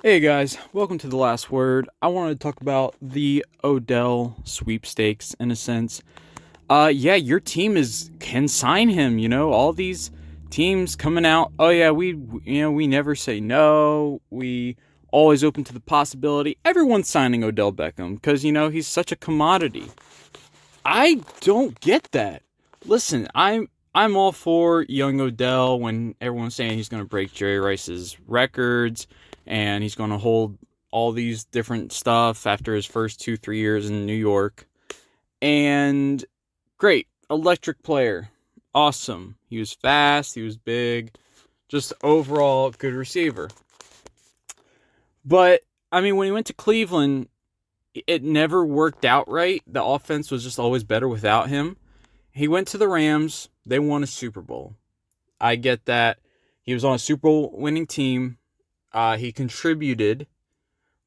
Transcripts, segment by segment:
Hey guys, welcome to The Last Word. I wanted to talk about the Odell sweepstakes in a sense. Yeah, your team can sign him, all these teams coming out. Oh yeah, we never say no. We always open to the possibility. Everyone's signing Odell Beckham because he's such a commodity. I don't get that. Listen, I'm all for young Odell when everyone's saying he's going to break Jerry Rice's records and he's going to hold all these different stuff after his first 2-3 years in New York. And great, electric player. Awesome. He was fast, he was big, just overall good receiver. But I mean, when he went to Cleveland, it never worked out right. The offense was just always better without him. He went to the Rams. They won a Super Bowl. I get that. He was on a Super Bowl winning team. He contributed.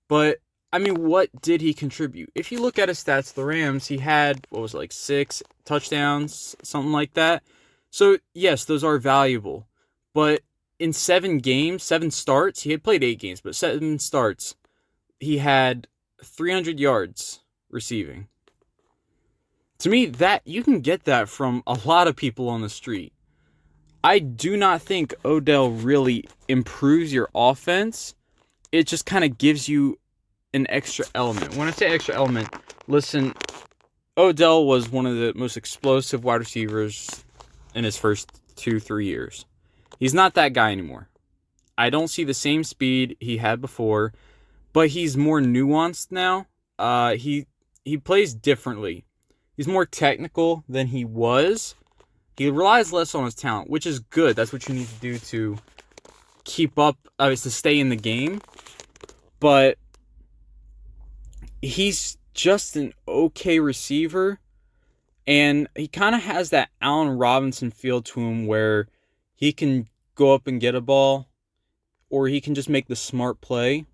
But, I mean, what did he contribute? If you look at his stats, the Rams, he had, 6 touchdowns, something like that. So, yes, those are valuable. But in 7 starts, he had played 8 games, but 7 starts, he had 300 yards receiving. To me, that you can get that from a lot of people on the street. I do not think Odell really improves your offense. It just kind of gives you an extra element. When I say extra element, listen, Odell was one of the most explosive wide receivers in his first 2-3 years. He's not that guy anymore. I don't see the same speed he had before, but he's more nuanced now. He plays differently. He's more technical than he was. He relies less on his talent, which is good. That's what you need to do to keep up, to stay in the game. But he's just an okay receiver. And he kind of has that Allen Robinson feel to him where he can go up and get a ball, or he can just make the smart play.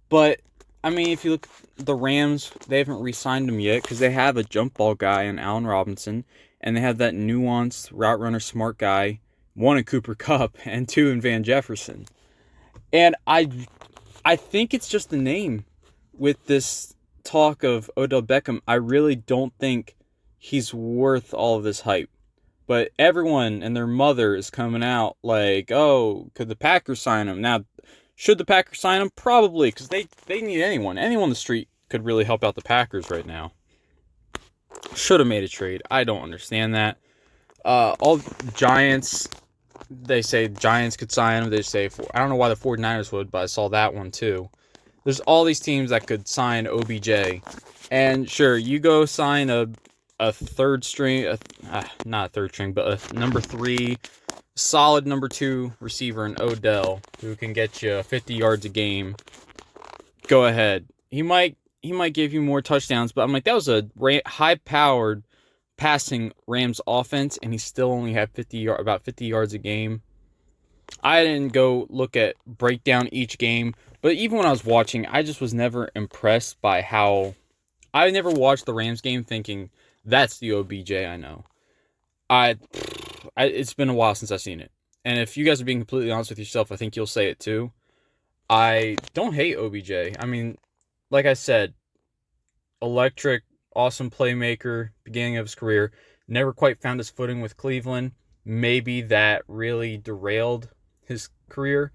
But I mean, if you look at the Rams, they haven't re-signed him yet because they have a jump ball guy in Allen Robinson, and they have that nuanced route runner smart guy, 1 in Cooper Kupp and 2 in Van Jefferson. And I think it's just the name with this talk of Odell Beckham. I really don't think he's worth all of this hype. But everyone and their mother is coming out like, oh, could the Packers sign him? Now, should the Packers sign him? Probably, because they need anyone. Anyone on the street could really help out the Packers right now. Should have made a trade. I don't understand that. All Giants, they say Giants could sign him. They say, I don't know why the 49ers would, but I saw that one too. There's all these teams that could sign OBJ. And sure, you go sign a third string, not a third string, but a number 3, solid number 2 receiver in Odell, who can get you 50 yards a game. Go ahead. He might give you more touchdowns, but I'm like, that was a high-powered passing Rams offense, and he still only had about 50 yards a game. I didn't go break down each game, but even when I was watching, I just was never impressed by how... I never watched the Rams game thinking, that's the OBJ I know. It's been a while since I've seen it. And if you guys are being completely honest with yourself, I think you'll say it too. I don't hate OBJ. I mean, like I said, electric, awesome playmaker, beginning of his career. Never quite found his footing with Cleveland. Maybe that really derailed his career.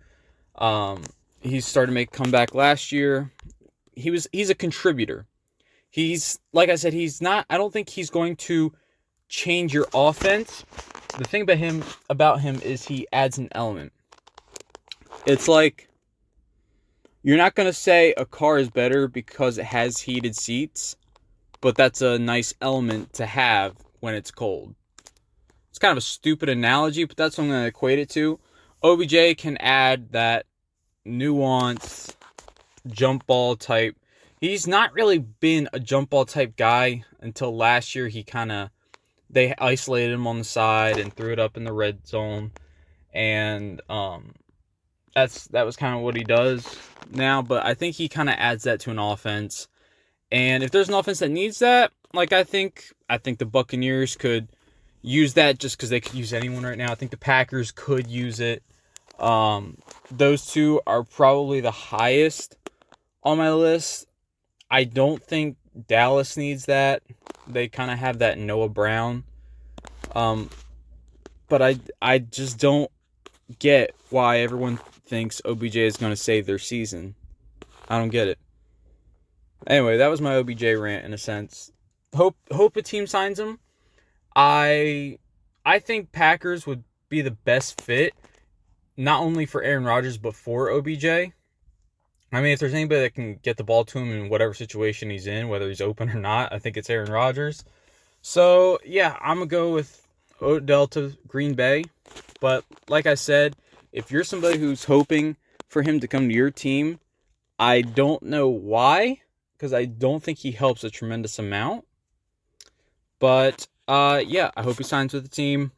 He started to make a comeback last year. He's a contributor. He's, like I said, I don't think he's going to change your offense. The thing about him is he adds an element. It's like, you're not going to say a car is better because it has heated seats, but that's a nice element to have when it's cold. It's kind of a stupid analogy, but that's what I'm going to equate it to. OBJ can add that nuanced jump ball type. He's not really been a jump ball type guy until last year. They isolated him on the side and threw it up in the red zone. And that was kind of what he does now. But I think he kind of adds that to an offense. And if there's an offense that needs that, like I think the Buccaneers could use that just because they could use anyone right now. I think the Packers could use it. Those two are probably the highest on my list. I don't think Dallas needs that. They kind of have that Noah Brown. But I just don't get why everyone thinks OBJ is going to save their season. I don't get it. Anyway, that was my OBJ rant in a sense. Hope a team signs him. I think Packers would be the best fit, not only for Aaron Rodgers but for OBJ. I mean, if there's anybody that can get the ball to him in whatever situation he's in, whether he's open or not, I think it's Aaron Rodgers. So yeah, I'm gonna go with Odell to Green Bay. But like I said, if you're somebody who's hoping for him to come to your team, I don't know why, because I don't think he helps a tremendous amount. But yeah, I hope he signs with the team.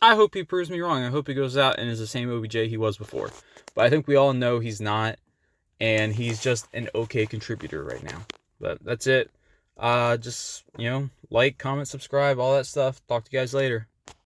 I hope he proves me wrong. I hope he goes out and is the same OBJ he was before. But I think we all know he's not, and he's just an okay contributor right now. But that's it. Just, like, comment, subscribe, all that stuff. Talk to you guys later.